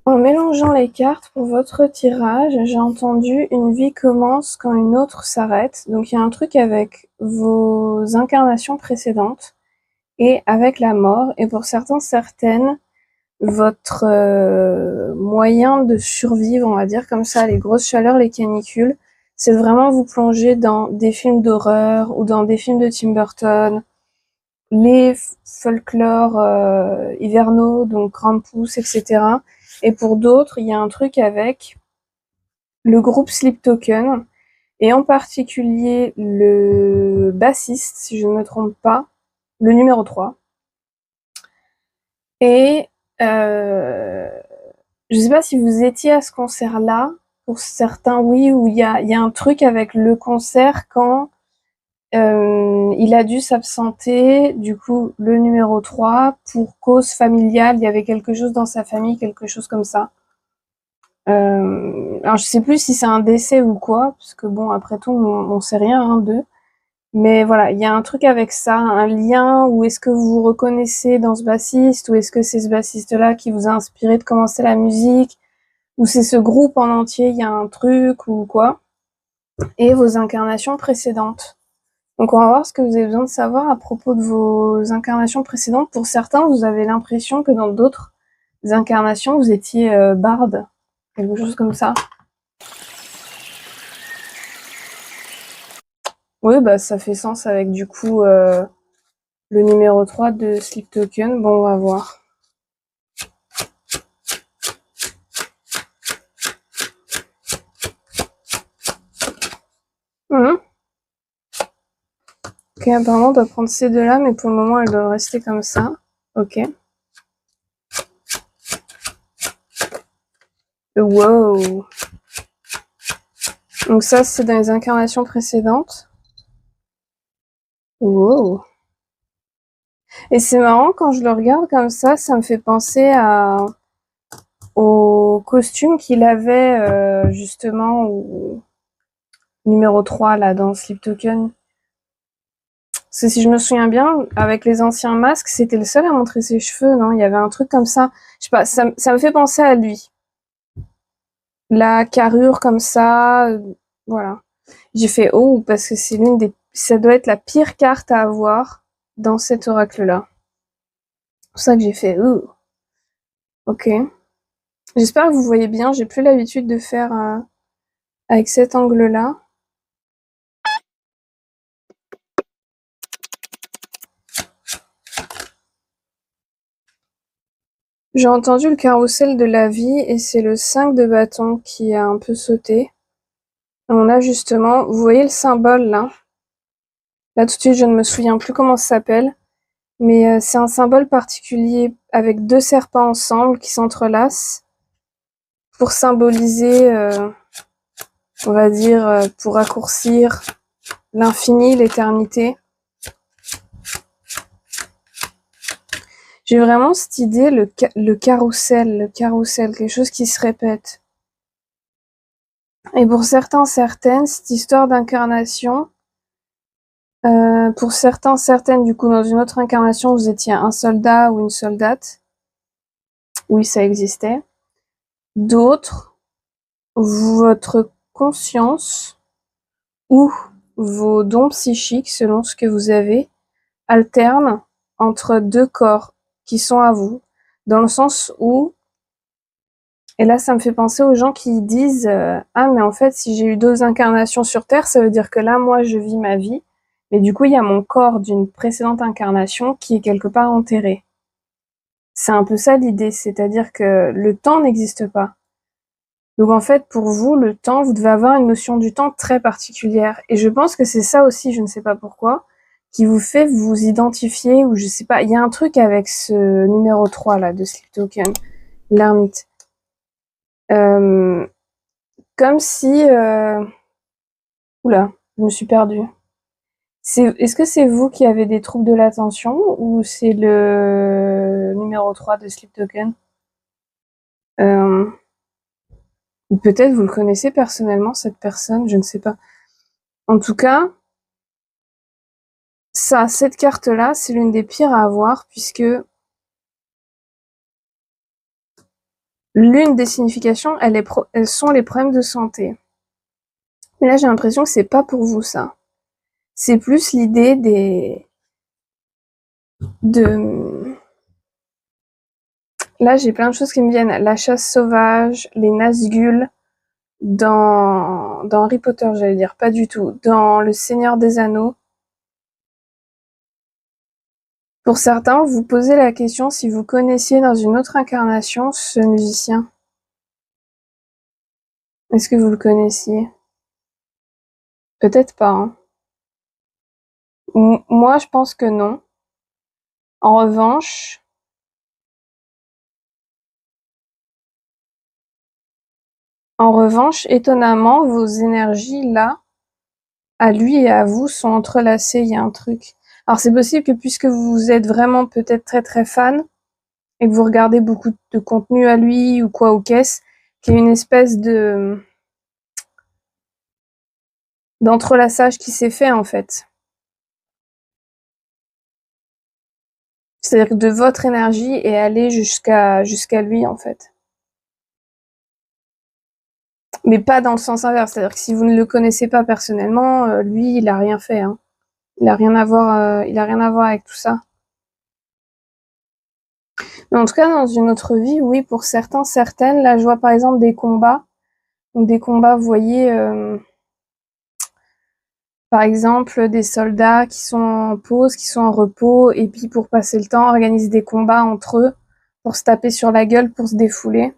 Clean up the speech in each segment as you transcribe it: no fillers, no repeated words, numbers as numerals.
En mélangeant les cartes pour votre tirage, j'ai entendu une vie commence quand une autre s'arrête. Donc il y a un truc avec vos incarnations précédentes et avec la mort. Et pour certains, certaines, votre moyen de survivre, on va dire comme ça, les grosses chaleurs, les canicules, c'est de vraiment vous plonger dans des films d'horreur ou dans des films de Tim Burton, les folklores hivernaux, donc Krampus, etc. Et pour d'autres, il y a un truc avec le groupe Sleep Token, et en particulier le bassiste, si je ne me trompe pas, le numéro 3. Et je sais pas si vous étiez à ce concert-là. Pour certains, oui, où il y a un truc avec le concert quand il a dû s'absenter, du coup, le numéro 3 pour cause familiale. Il y avait quelque chose dans sa famille, quelque chose comme ça. Alors, je sais plus si c'est un décès ou quoi, parce que bon, après tout, on sait rien hein, d'eux. Mais voilà, il y a un truc avec ça, un lien, ou est-ce que vous vous reconnaissez dans ce bassiste, ou est-ce que c'est ce bassiste-là qui vous a inspiré de commencer la musique, ou c'est ce groupe en entier, il y a un truc, ou quoi. Et vos incarnations précédentes. Donc on va voir ce que vous avez besoin de savoir à propos de vos incarnations précédentes. Pour certains, vous avez l'impression que dans d'autres incarnations, vous étiez barde, quelque chose comme ça. Oui, bah ça fait sens avec du coup le numéro 3 de Sleep Token. Bon, on va voir. Mhm. Ok, apparemment on doit prendre ces deux-là, mais pour le moment elles doivent rester comme ça. Ok. Wow. Donc ça c'est dans les incarnations précédentes. Wow. Et c'est marrant quand je le regarde comme ça me fait penser au costume qu'il avait justement au numéro 3 là dans Sleep Token. Parce que si je me souviens bien, avec les anciens masques, c'était le seul à montrer ses cheveux, non? Il y avait un truc comme ça. Je sais pas, ça me fait penser à lui. La carrure comme ça, voilà. J'ai fait oh parce que c'est ça doit être la pire carte à avoir dans cet oracle-là. C'est pour ça que j'ai fait oh. Ok. J'espère que vous voyez bien. J'ai plus l'habitude de faire avec cet angle-là. J'ai entendu le carrousel de la vie et c'est le 5 de bâton qui a un peu sauté. On a justement, vous voyez le symbole là? Là tout de suite, je ne me souviens plus comment ça s'appelle, mais c'est un symbole particulier avec deux serpents ensemble qui s'entrelacent pour symboliser, on va dire, pour raccourcir l'infini, l'éternité. J'ai vraiment cette idée, le carrousel, quelque chose qui se répète. Et pour certains, certaines, cette histoire d'incarnation, pour certains, certaines, du coup, dans une autre incarnation, vous étiez un soldat ou une soldate. Oui, ça existait. D'autres, votre conscience ou vos dons psychiques, selon ce que vous avez, alternent entre deux corps qui sont à vous, dans le sens où, et là ça me fait penser aux gens qui disent ah mais en fait si j'ai eu deux incarnations sur Terre, ça veut dire que là moi je vis ma vie, mais du coup il y a mon corps d'une précédente incarnation qui est quelque part enterré. C'est un peu ça l'idée, c'est-à-dire que le temps n'existe pas. Donc en fait, pour vous, le temps, vous devez avoir une notion du temps très particulière. Et je pense que c'est ça aussi, je ne sais pas pourquoi, qui vous fait vous identifier, ou je sais pas, il y a un truc avec ce numéro 3 là de Sleep Token, l'ermite. Euh, Comme si... Oula, je me suis perdue. Est-ce que c'est vous qui avez des troubles de l'attention ou c'est le numéro 3 de Sleep Token? euh, Ou peut-être vous le connaissez personnellement, cette personne, je ne sais pas. En tout cas, ça, cette carte-là, c'est l'une des pires à avoir puisque L'une des significations, elles sont les problèmes de santé. Mais là, j'ai l'impression que c'est pas pour vous, ça. C'est plus l'idée de... Là, j'ai plein de choses qui me viennent. La chasse sauvage, les Nazgûl, dans Harry Potter, j'allais dire, pas du tout. Dans Le Seigneur des Anneaux. Pour certains, vous posez la question si vous connaissiez dans une autre incarnation ce musicien. Est-ce que vous le connaissiez? Peut-être pas, hein. Moi, je pense que non. En revanche, étonnamment, vos énergies là, à lui et à vous, sont entrelacées. Il y a un truc. Alors c'est possible que puisque vous êtes vraiment peut-être très très fan et que vous regardez beaucoup de contenu à lui ou quoi ou qu'est-ce, qu'il y ait une espèce de d'entrelaçage qui s'est fait en fait. C'est-à-dire que de votre énergie est allée jusqu'à lui en fait. Mais pas dans le sens inverse. C'est-à-dire que si vous ne le connaissez pas personnellement, lui, il a rien fait, hein. Il a rien à voir, il a rien à voir avec tout ça. Mais en tout cas, dans une autre vie, oui, pour certains, certaines. Là, je vois par exemple des combats. Donc des combats, vous voyez, par exemple, des soldats qui sont en pause, qui sont en repos, et puis pour passer le temps, organisent des combats entre eux, pour se taper sur la gueule, pour se défouler.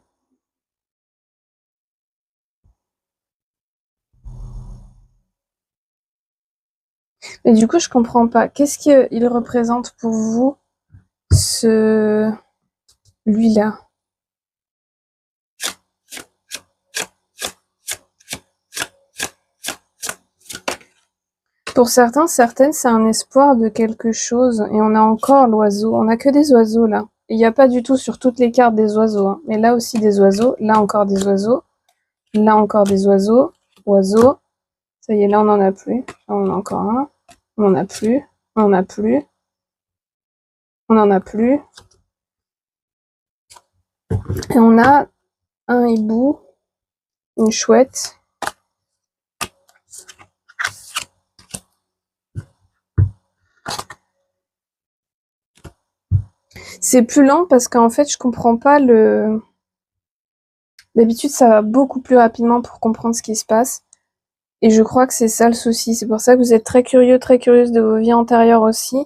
Mais du coup, je comprends pas. Qu'est-ce qu'il représente pour vous, ce lui-là? Pour certains, certaines, c'est un espoir de quelque chose. Et on a encore l'oiseau. On a que des oiseaux, là. Il n'y a pas du tout sur toutes les cartes des oiseaux, hein. Mais là aussi des oiseaux. Là encore des oiseaux. Là encore des oiseaux. Oiseaux. Ça y est, là on n'en a plus. Là, on en a encore un. On n'en a plus. On n'en a plus. On n'en a plus. Et on a un hibou. Une chouette. C'est plus lent parce qu'en fait, je comprends pas le... D'habitude, ça va beaucoup plus rapidement pour comprendre ce qui se passe. Et je crois que c'est ça le souci. C'est pour ça que vous êtes très curieux, très curieuse de vos vies antérieures aussi.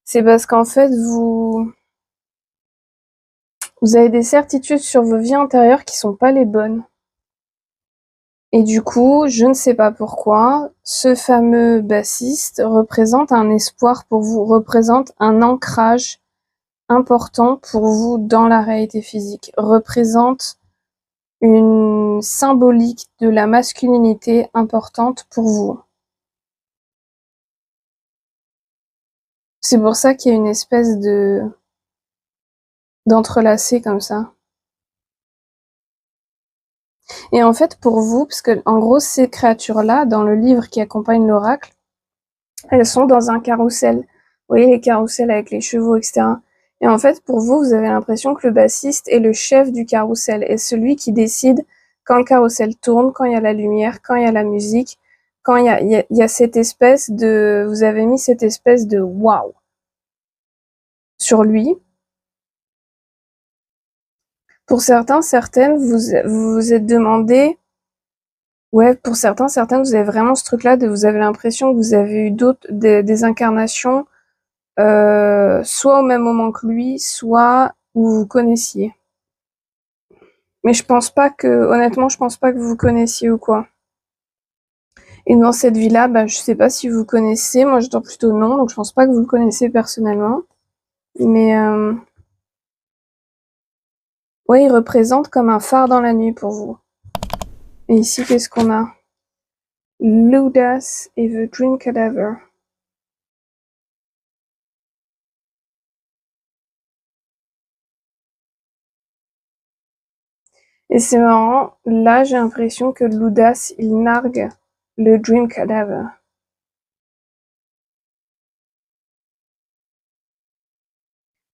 C'est parce qu'en fait, vous avez des certitudes sur vos vies antérieures qui sont pas les bonnes. Et du coup, je ne sais pas pourquoi, ce fameux bassiste représente un espoir pour vous, représente un ancrage important pour vous dans la réalité physique, représente une symbolique de la masculinité importante pour vous. C'est pour ça qu'il y a une espèce d'entrelacé comme ça. Et en fait, pour vous, parce que en gros, ces créatures-là, dans le livre qui accompagne l'oracle, elles sont dans un carrousel. Vous voyez les carrousels avec les chevaux, etc. Et en fait, pour vous, vous avez l'impression que le bassiste est le chef du carrousel, est celui qui décide quand le carrousel tourne, quand il y a la lumière, quand il y a la musique, quand il y a cette espèce de... Vous avez mis cette espèce de waouh sur lui. Pour certains, certaines, vous vous êtes demandé... Ouais, pour certains, certaines, vous avez vraiment ce truc-là de vous avez l'impression que vous avez eu des incarnations, soit au même moment que lui, soit où vous connaissiez. Mais je pense pas que, honnêtement, je pense pas que vous connaissiez ou quoi. Et dans cette vie-là, bah, je sais pas si vous connaissez, moi je dors plutôt non, donc je pense pas que vous le connaissez personnellement. Mais, ouais, il représente comme un phare dans la nuit pour vous. Et ici, qu'est-ce qu'on a? Ludas et The Dream Cadaver. Et c'est marrant, là j'ai l'impression que Ludas, il nargue le Dream Cadaver.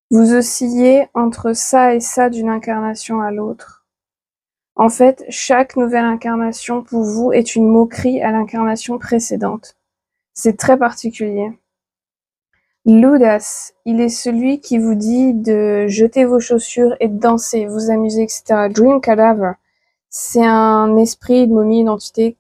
Vous oscillez entre ça et ça d'une incarnation à l'autre. En fait, chaque nouvelle incarnation pour vous est une moquerie à l'incarnation précédente. C'est très particulier. L'audace, il est celui qui vous dit de jeter vos chaussures et de danser, vous amuser, etc. Dream Cadaver, c'est un esprit, une momie, une entité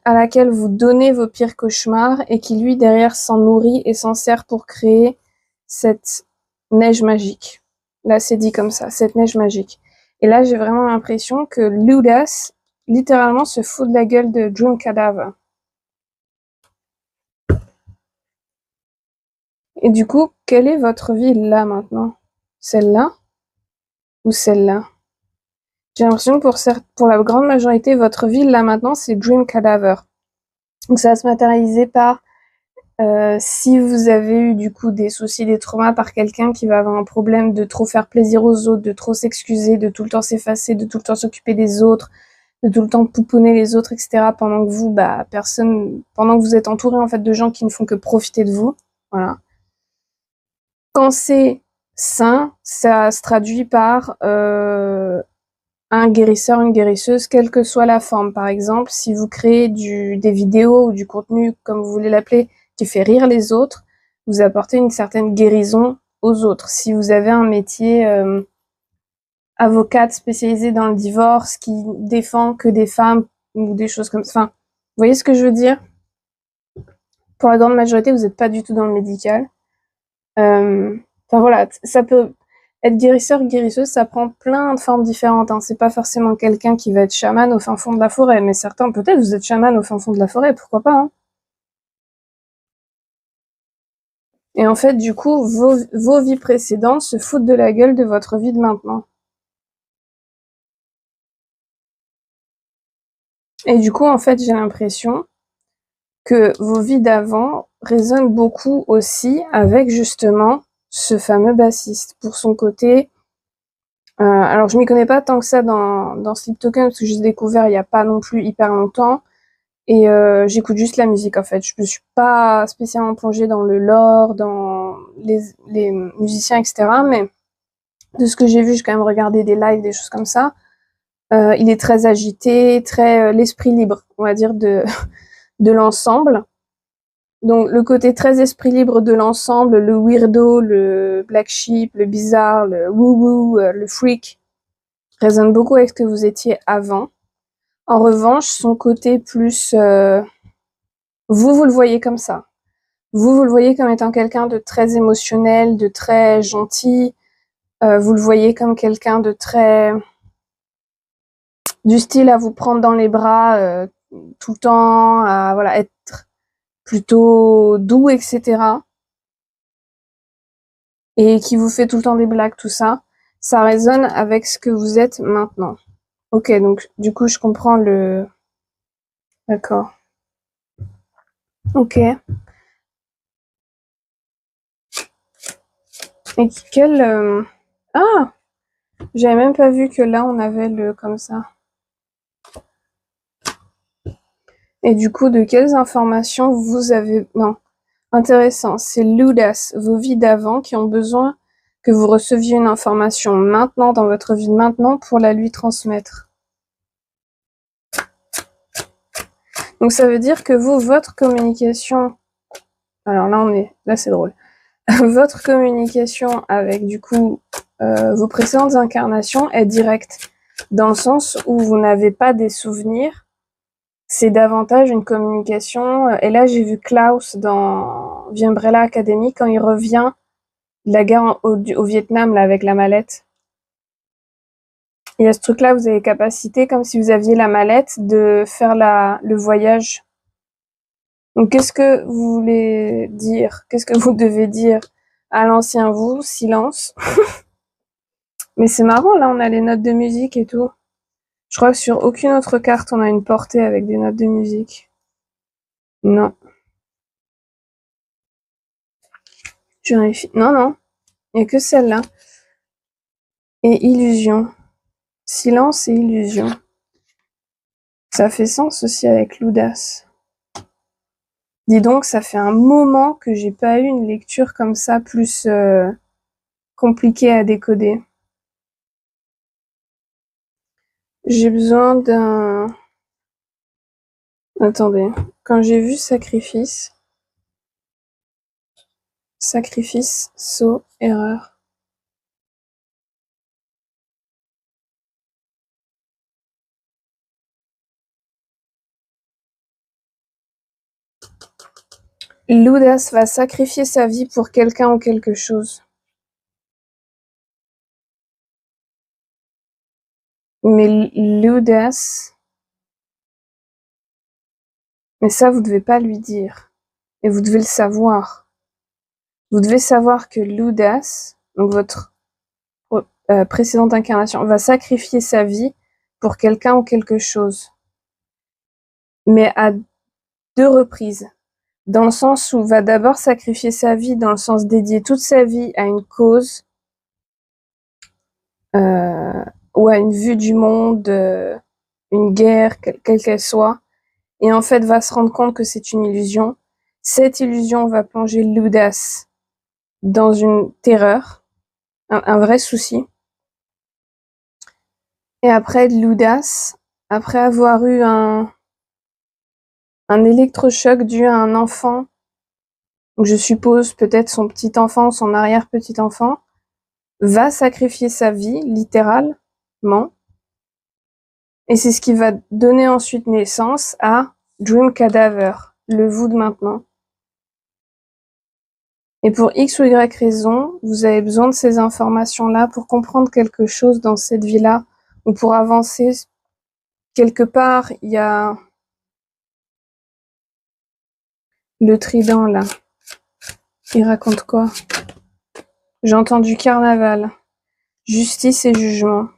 à laquelle vous donnez vos pires cauchemars et qui, lui, derrière, s'en nourrit et s'en sert pour créer cette neige magique. Là, c'est dit comme ça, cette neige magique. Et là, j'ai vraiment l'impression que l'audace, littéralement, se fout de la gueule de Dream Cadaver. Et du coup, quelle est votre vie là maintenant? Celle-là ou celle-là? J'ai l'impression que pour la grande majorité, votre vie là maintenant, c'est Dream Cadaver. Donc ça va se matérialiser par si vous avez eu du coup des soucis, des traumas par quelqu'un qui va avoir un problème de trop faire plaisir aux autres, de trop s'excuser, de tout le temps s'effacer, de tout le temps s'occuper des autres, de tout le temps pouponner les autres, etc. pendant que vous, pendant que vous êtes entouré en fait de gens qui ne font que profiter de vous. Voilà. Quand c'est sain, ça se traduit par un guérisseur, une guérisseuse, quelle que soit la forme. Par exemple, si vous créez des vidéos ou du contenu, comme vous voulez l'appeler, qui fait rire les autres, vous apportez une certaine guérison aux autres. Si vous avez un métier avocate spécialisée dans le divorce, qui défend que des femmes ou des choses comme ça. Enfin, vous voyez ce que je veux dire? Pour la grande majorité, vous n'êtes pas du tout dans le médical. Enfin voilà, ça peut être guérisseur, guérisseuse, ça prend plein de formes différentes. Hein. C'est pas forcément quelqu'un qui va être chaman au fin fond de la forêt, mais certains, peut-être, vous êtes chaman au fin fond de la forêt, pourquoi pas. Hein. Et en fait, du coup, vos vies précédentes se foutent de la gueule de votre vie de maintenant. Et du coup, en fait, j'ai l'impression que vos vies d'avant résonnent beaucoup aussi avec justement ce fameux bassiste pour son côté. Alors je m'y connais pas tant que ça dans Sleep Token parce que j'ai découvert il y a pas non plus hyper longtemps et j'écoute juste la musique en fait. Je me suis pas spécialement plongée dans le lore, dans les musiciens etc. Mais de ce que j'ai vu, j'ai quand même regardé des lives, des choses comme ça. Il est très agité, très l'esprit libre, on va dire de l'ensemble. Donc le côté très esprit libre de l'ensemble, le weirdo, le black sheep, le bizarre, le woo-woo, le freak, résonne beaucoup avec ce que vous étiez avant. En revanche, son côté plus... vous le voyez comme ça. Vous le voyez comme étant quelqu'un de très émotionnel, de très gentil. Vous le voyez comme quelqu'un de très... du style à vous prendre dans les bras tout le temps, à voilà, être plutôt doux, etc. Et qui vous fait tout le temps des blagues, tout ça. Ça résonne avec ce que vous êtes maintenant. Ok, donc du coup, je comprends le... D'accord. Ok. Et quel... Ah! J'avais même pas vu que là, on avait le comme ça. Et du coup, de quelles informations vous avez... Non. Intéressant. C'est l'audace, vos vies d'avant qui ont besoin que vous receviez une information maintenant, dans votre vie de maintenant, pour la lui transmettre. Donc ça veut dire que vous, votre communication... Alors là, c'est drôle. Votre communication avec, du coup, vos précédentes incarnations est directe. Dans le sens où vous n'avez pas des souvenirs, c'est davantage une communication. Et là, j'ai vu Klaus dans The Umbrella Academy quand il revient de la guerre au Vietnam, là, avec la mallette. Il y a ce truc-là, vous avez capacité, comme si vous aviez la mallette, de faire le voyage. Donc, qu'est-ce que vous voulez dire? Qu'est-ce que vous devez dire à l'ancien vous? Silence. Mais c'est marrant, là, on a les notes de musique et tout. Je crois que sur aucune autre carte, on a une portée avec des notes de musique. Non. Je vérifie. Non, non. Il n'y a que celle-là. Et illusion. Silence et illusion. Ça fait sens aussi avec l'audace. Dis donc, ça fait un moment que j'ai pas eu une lecture comme ça, plus compliquée à décoder. J'ai besoin d'un... Attendez. Quand j'ai vu sacrifice, saut, erreur. L'audace va sacrifier sa vie pour quelqu'un ou quelque chose. Mais l'audace... Mais ça, vous devez pas lui dire. Et vous devez le savoir. Vous devez savoir que l'audace, donc votre précédente incarnation, va sacrifier sa vie pour quelqu'un ou quelque chose. Mais à 2 reprises. Dans le sens où va d'abord sacrifier sa vie, dans le sens dédier toute sa vie à une cause, ou à une vue du monde, une guerre, quelle qu'elle soit, et en fait va se rendre compte que c'est une illusion. Cette illusion va plonger l'audace dans une terreur, un vrai souci. Et après l'audace, après avoir eu un électrochoc dû à un enfant, donc je suppose peut-être son petit enfant, son arrière-petit enfant, va sacrifier sa vie, littéralement, et c'est ce qui va donner ensuite naissance à Dream Cadaver, le vous de maintenant. Et pour X ou Y raison, vous avez besoin de ces informations-là pour comprendre quelque chose dans cette vie-là, ou pour avancer. Quelque part, il y a le trident, là. Il raconte quoi? J'ai entendu carnaval, justice et jugement.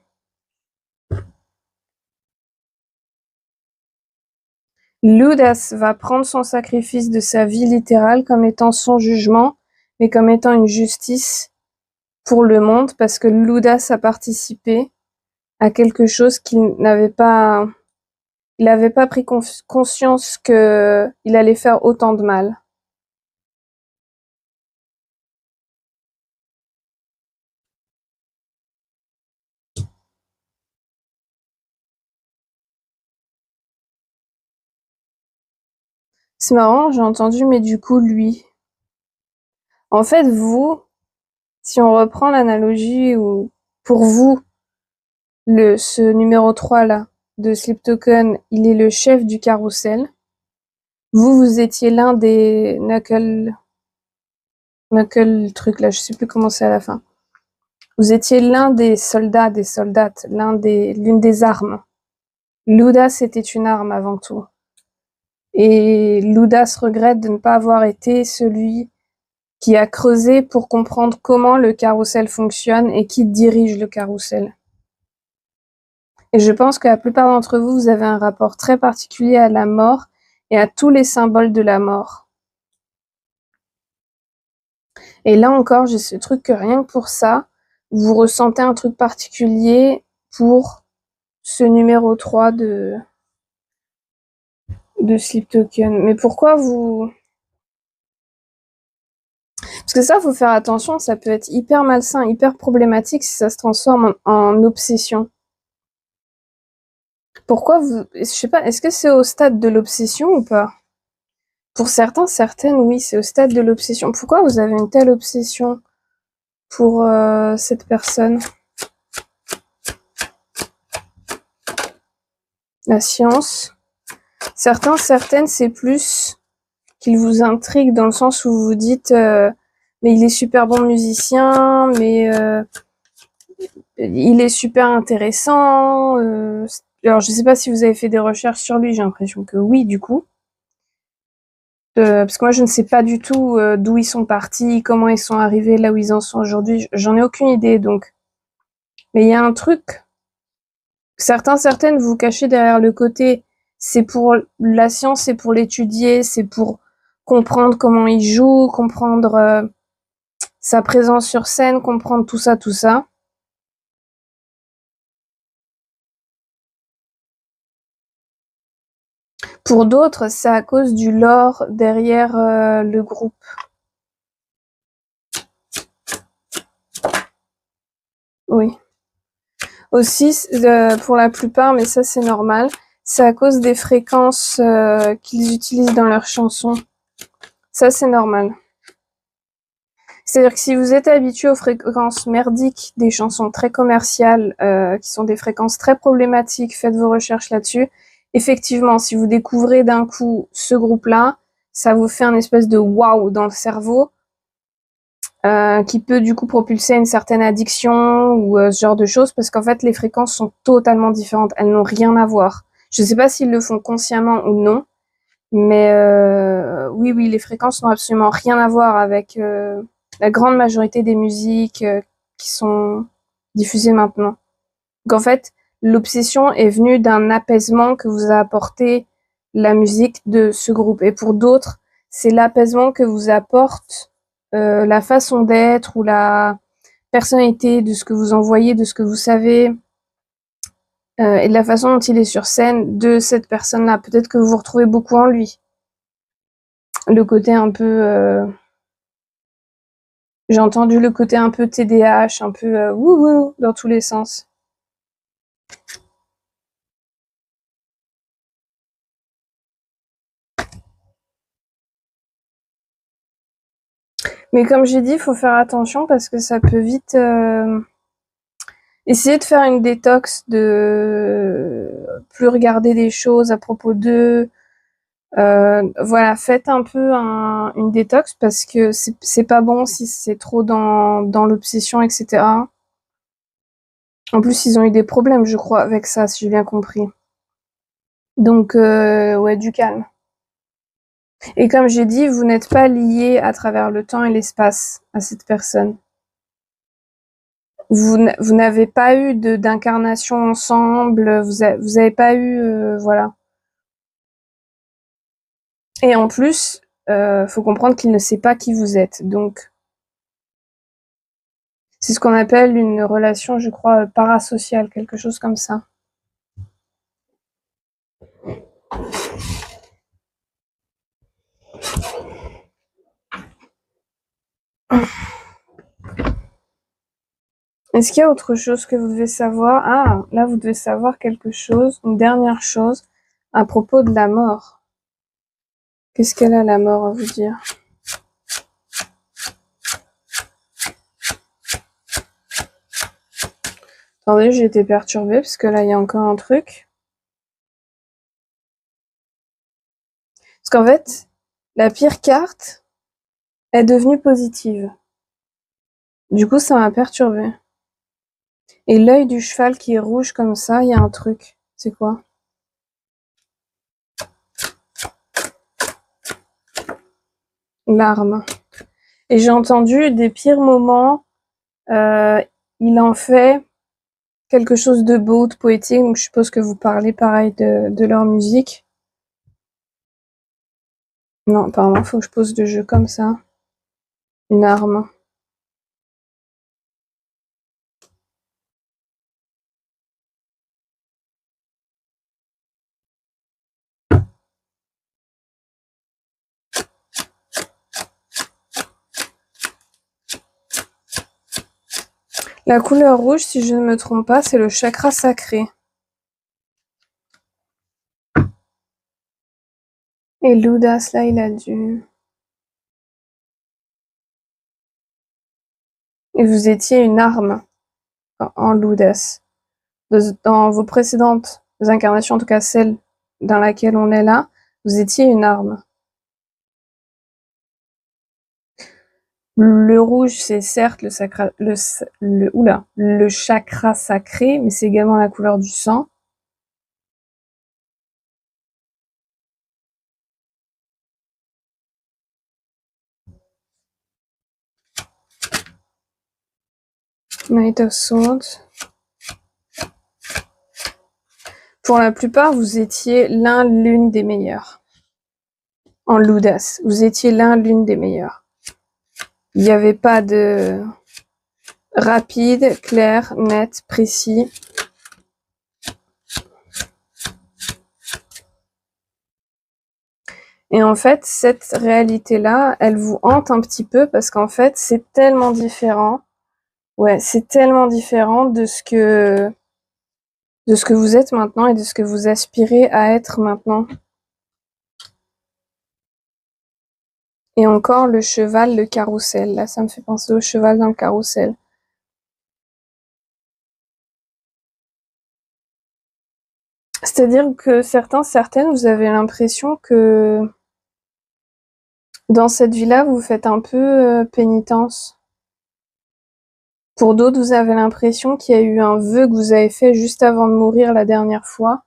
L'audace va prendre son sacrifice de sa vie littérale comme étant son jugement, mais comme étant une justice pour le monde, parce que l'audace a participé à quelque chose qu'il n'avait pas... Il n'avait pas pris conscience qu'il allait faire autant de mal. C'est marrant, j'ai entendu, mais du coup, lui. En fait, vous, si on reprend l'analogie où, pour vous, ce numéro 3 là, de Sleep Token, il est le chef du carrousel. Vous étiez l'un des Knuckle truc là, je sais plus comment c'est à la fin. Vous étiez l'un des soldats, des soldates, l'une des armes. L'audace était une arme avant tout. Et l'audace regrette de ne pas avoir été celui qui a creusé pour comprendre comment le carrousel fonctionne et qui dirige le carrousel. Et je pense que la plupart d'entre vous, vous avez un rapport très particulier à la mort et à tous les symboles de la mort. Et là encore, j'ai ce truc que rien que pour ça, vous ressentez un truc particulier pour ce numéro 3 de Sleep Token. Mais pourquoi vous... Parce que ça, faut faire attention, ça peut être hyper malsain, hyper problématique si ça se transforme en obsession. Pourquoi vous... Je sais pas, est-ce que c'est au stade de l'obsession ou pas? Pour certains, certaines, oui, c'est au stade de l'obsession. Pourquoi vous avez une telle obsession pour cette personne? La science. Certains, certaines, c'est plus qu'il vous intrigue dans le sens où vous vous dites mais il est super bon musicien, mais il est super intéressant. Alors, je sais pas si vous avez fait des recherches sur lui, j'ai l'impression que oui, du coup. Parce que moi, je ne sais pas du tout d'où ils sont partis, comment ils sont arrivés là où ils en sont aujourd'hui. J'en ai aucune idée, donc. Mais il y a un truc. Certaines, vous vous cachez derrière le côté, c'est pour la science, c'est pour l'étudier, c'est pour comprendre comment il joue, comprendre sa présence sur scène, comprendre tout ça, tout ça. Pour d'autres, c'est à cause du lore derrière le groupe. Oui. Aussi, pour la plupart, mais ça c'est normal, c'est à cause des fréquences qu'ils utilisent dans leurs chansons. Ça c'est normal. C'est-à-dire que si vous êtes habitué aux fréquences merdiques des chansons très commerciales, qui sont des fréquences très problématiques, faites vos recherches là-dessus. Effectivement, si vous découvrez d'un coup ce groupe-là, ça vous fait un espèce de waouh dans le cerveau, qui peut du coup propulser une certaine addiction ou ce genre de choses, parce qu'en fait les fréquences sont totalement différentes, elles n'ont rien à voir. Je sais pas s'ils le font consciemment ou non, mais oui, les fréquences n'ont absolument rien à voir avec la grande majorité des musiques qui sont diffusées maintenant. Donc en fait, l'obsession est venue d'un apaisement que vous a apporté la musique de ce groupe. Et pour d'autres, c'est l'apaisement que vous apporte la façon d'être ou la personnalité de ce que vous envoyez, de ce que vous savez, et de la façon dont il est sur scène de cette personne-là. Peut-être que vous vous retrouvez beaucoup en lui. Le côté un peu... j'ai entendu le côté un peu TDAH, un peu wouhou dans tous les sens. Mais comme j'ai dit, il faut faire attention parce que ça peut vite... Essayez de faire une détox, de plus regarder des choses à propos d'eux. Voilà, faites un peu une détox parce que c'est pas bon si c'est trop dans l'obsession, etc. En plus, ils ont eu des problèmes, je crois, avec ça, si j'ai bien compris. Donc, ouais, du calme. Et comme j'ai dit, vous n'êtes pas lié à travers le temps et l'espace à cette personne. Vous n'avez pas eu d'incarnation ensemble, vous avez pas eu, voilà. Et en plus, faut comprendre qu'il ne sait pas qui vous êtes. Donc, c'est ce qu'on appelle une relation, je crois, parasociale, quelque chose comme ça. Est-ce qu'il y a autre chose que vous devez savoir? Ah, là, vous devez savoir quelque chose, une dernière chose, à propos de la mort. Qu'est-ce qu'elle a, la mort, à vous dire? Attendez, j'ai été perturbée, parce que là, il y a encore un truc. Parce qu'en fait, la pire carte est devenue positive. Du coup, ça m'a perturbée. Et l'œil du cheval qui est rouge comme ça, il y a un truc. C'est quoi? L'arme. Et j'ai entendu des pires moments. Il en fait quelque chose de beau, de poétique. Donc je suppose que vous parlez pareil de leur musique. Non, apparemment, faut que je pose le jeu comme ça. Une arme. La couleur rouge, si je ne me trompe pas, c'est le chakra sacré. Et l'audace, là, il a dû... Et vous étiez une arme en l'audace. Dans vos précédentes incarnations, en tout cas celle dans laquelle on est là, vous étiez une arme. Le rouge, c'est certes le chakra sacré, mais c'est également la couleur du sang. Knight of Swords. Pour la plupart, vous étiez l'une des meilleures. En l'audace, vous étiez l'une des meilleures. Il n'y avait pas de rapide, clair, net, précis. Et en fait, cette réalité-là, elle vous hante un petit peu parce qu'en fait, c'est tellement différent. Ouais, c'est tellement différent de ce que de ce que vous êtes maintenant et de ce que vous aspirez à être maintenant. Et encore le cheval, le carrousel. Là, ça me fait penser au cheval dans le carrousel. C'est-à-dire que certaines, vous avez l'impression que dans cette vie-là, vous faites un peu pénitence. Pour d'autres, vous avez l'impression qu'il y a eu un vœu que vous avez fait juste avant de mourir la dernière fois,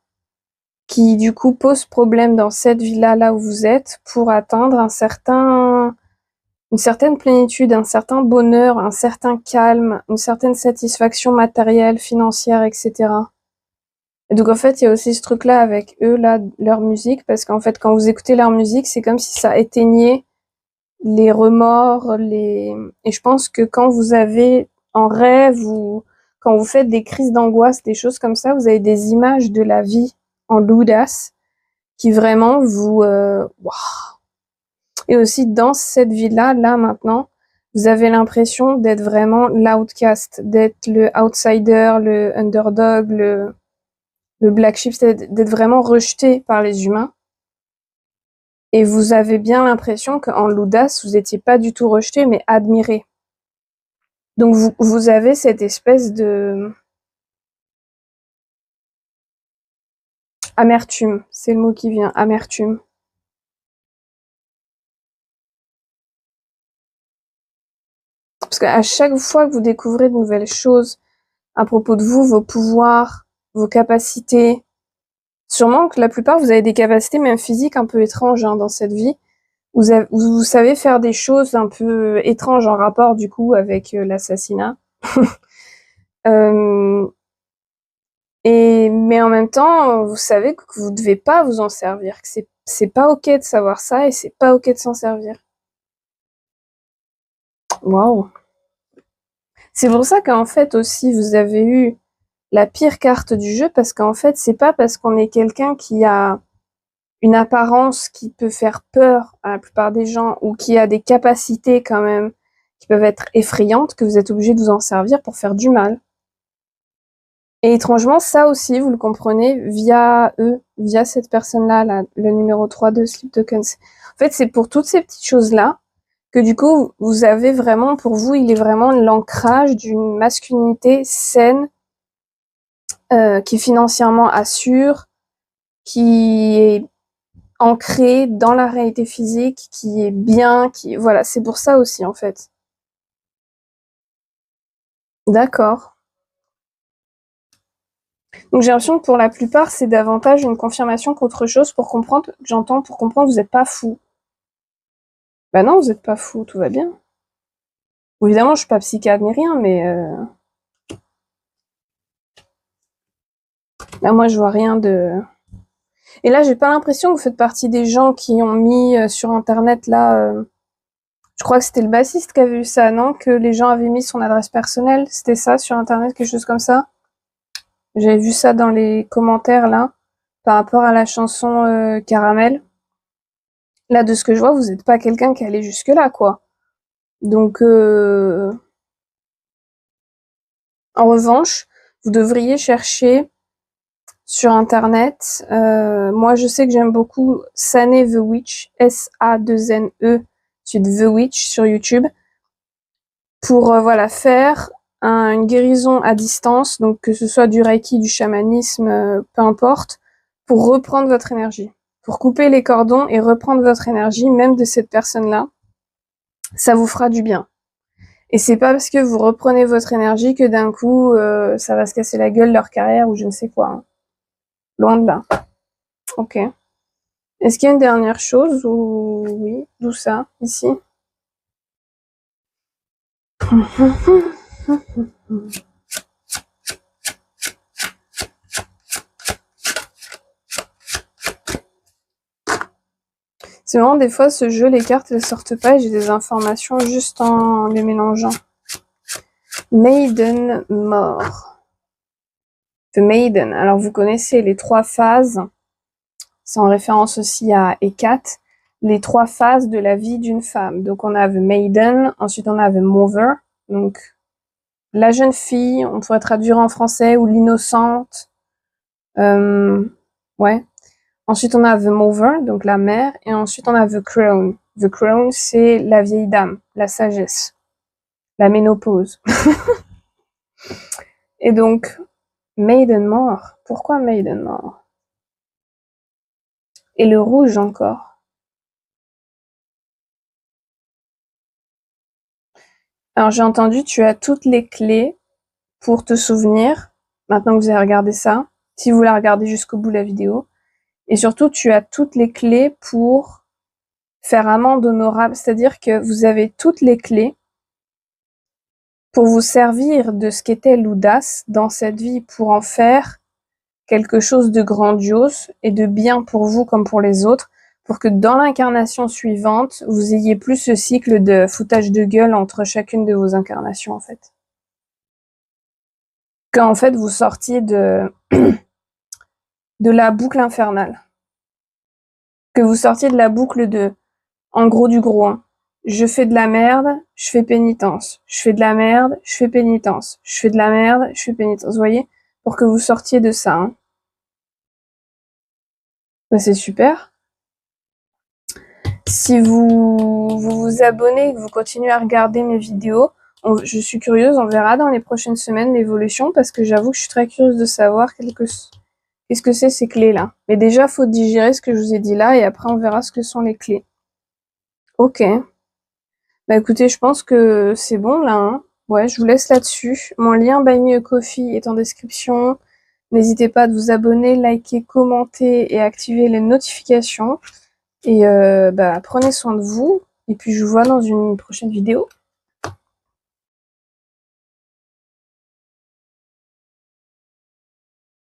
qui du coup pose problème dans cette vie-là, là où vous êtes, pour atteindre une certaine plénitude, un certain bonheur, un certain calme, une certaine satisfaction matérielle, financière, etc. Et donc en fait, il y a aussi ce truc-là avec eux, là, leur musique, parce qu'en fait, quand vous écoutez leur musique, c'est comme si ça éteignait les remords, et je pense que quand vous avez en rêve ou quand vous faites des crises d'angoisse, des choses comme ça, vous avez des images de la vie en l'audace qui vraiment vous... Waouh. Et aussi dans cette vie-là, là maintenant, vous avez l'impression d'être vraiment l'outcast, d'être le outsider, le underdog, le black sheep, c'est d'être vraiment rejeté par les humains. Et vous avez bien l'impression qu'en l'audace, vous étiez pas du tout rejeté, mais admiré. Donc vous avez cette espèce de amertume, c'est le mot qui vient, amertume. Parce qu'à chaque fois que vous découvrez de nouvelles choses à propos de vous, vos pouvoirs, vos capacités, sûrement que la plupart, vous avez des capacités même physiques un peu étranges dans cette vie. Vous savez faire des choses un peu étranges en rapport du coup avec l'assassinat. Mais en même temps, vous savez que vous devez pas vous en servir, que c'est pas ok de savoir ça et c'est pas ok de s'en servir. Waouh. C'est pour ça qu'en fait aussi vous avez eu la pire carte du jeu parce qu'en fait c'est pas parce qu'on est quelqu'un qui a une apparence qui peut faire peur à la plupart des gens ou qui a des capacités quand même qui peuvent être effrayantes que vous êtes obligé de vous en servir pour faire du mal. Et étrangement, ça aussi, vous le comprenez via eux, via cette personne-là, là, le numéro 3 de Sleep Tokens. En fait, c'est pour toutes ces petites choses-là que du coup, vous avez vraiment, pour vous, il est vraiment l'ancrage d'une masculinité saine, qui financièrement assure, qui est ancrée dans la réalité physique, qui est bien, voilà, c'est pour ça aussi, en fait. D'accord. Donc j'ai l'impression que pour la plupart, c'est davantage une confirmation qu'autre chose pour comprendre, j'entends pour comprendre, vous n'êtes pas fou. Bah non, vous êtes pas fou, tout va bien. Évidemment, je suis pas psychiatre ni rien, mais là, moi, je vois rien de... Et là, j'ai pas l'impression que vous faites partie des gens qui ont mis sur Internet, là... je crois que c'était le bassiste qui avait eu ça, non? Que les gens avaient mis son adresse personnelle, c'était ça, sur Internet, quelque chose comme ça? J'avais vu ça dans les commentaires, là, par rapport à la chanson Caramel. Là, de ce que je vois, vous êtes pas quelqu'un qui allait jusque-là, quoi. Donc, en revanche, vous devriez chercher sur Internet. Moi, je sais que j'aime beaucoup Sane the Witch, S-A-2-N-E, suite The Witch sur YouTube, pour voilà faire une guérison à distance, donc que ce soit du Reiki, du chamanisme, peu importe, pour reprendre votre énergie, pour couper les cordons et reprendre votre énergie, même de cette personne-là. Ça vous fera du bien. Et c'est pas parce que vous reprenez votre énergie que d'un coup, ça va se casser la gueule, leur carrière ou je ne sais quoi. Hein. Loin de là. Ok. Est-ce qu'il y a une dernière chose ou oui, d'où ça, ici? C'est vraiment des fois ce jeu, les cartes elles sortent pas et j'ai des informations juste en les mélangeant. Maiden mort. The Maiden. Alors vous connaissez les 3 phases. C'est en référence aussi à Hécate. Les 3 phases de la vie d'une femme. Donc on a The Maiden, ensuite on a The Mover, donc la jeune fille, on pourrait traduire en français, ou l'innocente, Ouais. Ensuite, on a The Mover, donc la mère, et ensuite on a The Crown. The Crown, c'est la vieille dame, la sagesse, la ménopause. Et donc, Maiden mort. Pourquoi Maiden mort? Et le rouge encore. Alors j'ai entendu, tu as toutes les clés pour te souvenir, maintenant que vous avez regardé ça, si vous voulez regarder jusqu'au bout de la vidéo. Et surtout, tu as toutes les clés pour faire amende honorable, c'est-à-dire que vous avez toutes les clés pour vous servir de ce qu'était l'audace dans cette vie, pour en faire quelque chose de grandiose et de bien pour vous comme pour les autres, pour que dans l'incarnation suivante, vous ayez plus ce cycle de foutage de gueule entre chacune de vos incarnations, en fait. Qu'en fait, vous sortiez de la boucle infernale. Que vous sortiez de la boucle de, en gros du gros, hein. Je fais de la merde, je fais pénitence. Je fais de la merde, je fais pénitence. Je fais de la merde, je fais pénitence. Vous voyez? Pour que vous sortiez de ça, hein. Ben, c'est super. Si vous abonnez et que vous continuez à regarder mes vidéos, je suis curieuse, on verra dans les prochaines semaines l'évolution, parce que j'avoue que je suis très curieuse de savoir qu'est-ce que c'est ces clés-là. Mais déjà, faut digérer ce que je vous ai dit là, et après on verra ce que sont les clés. Ok. Bah écoutez, je pense que c'est bon là, hein. Ouais, je vous laisse là-dessus. Mon lien Buy Me a Coffee est en description. N'hésitez pas à vous abonner, liker, commenter et activer les notifications. Et bah, prenez soin de vous. Et puis je vous vois dans une prochaine vidéo.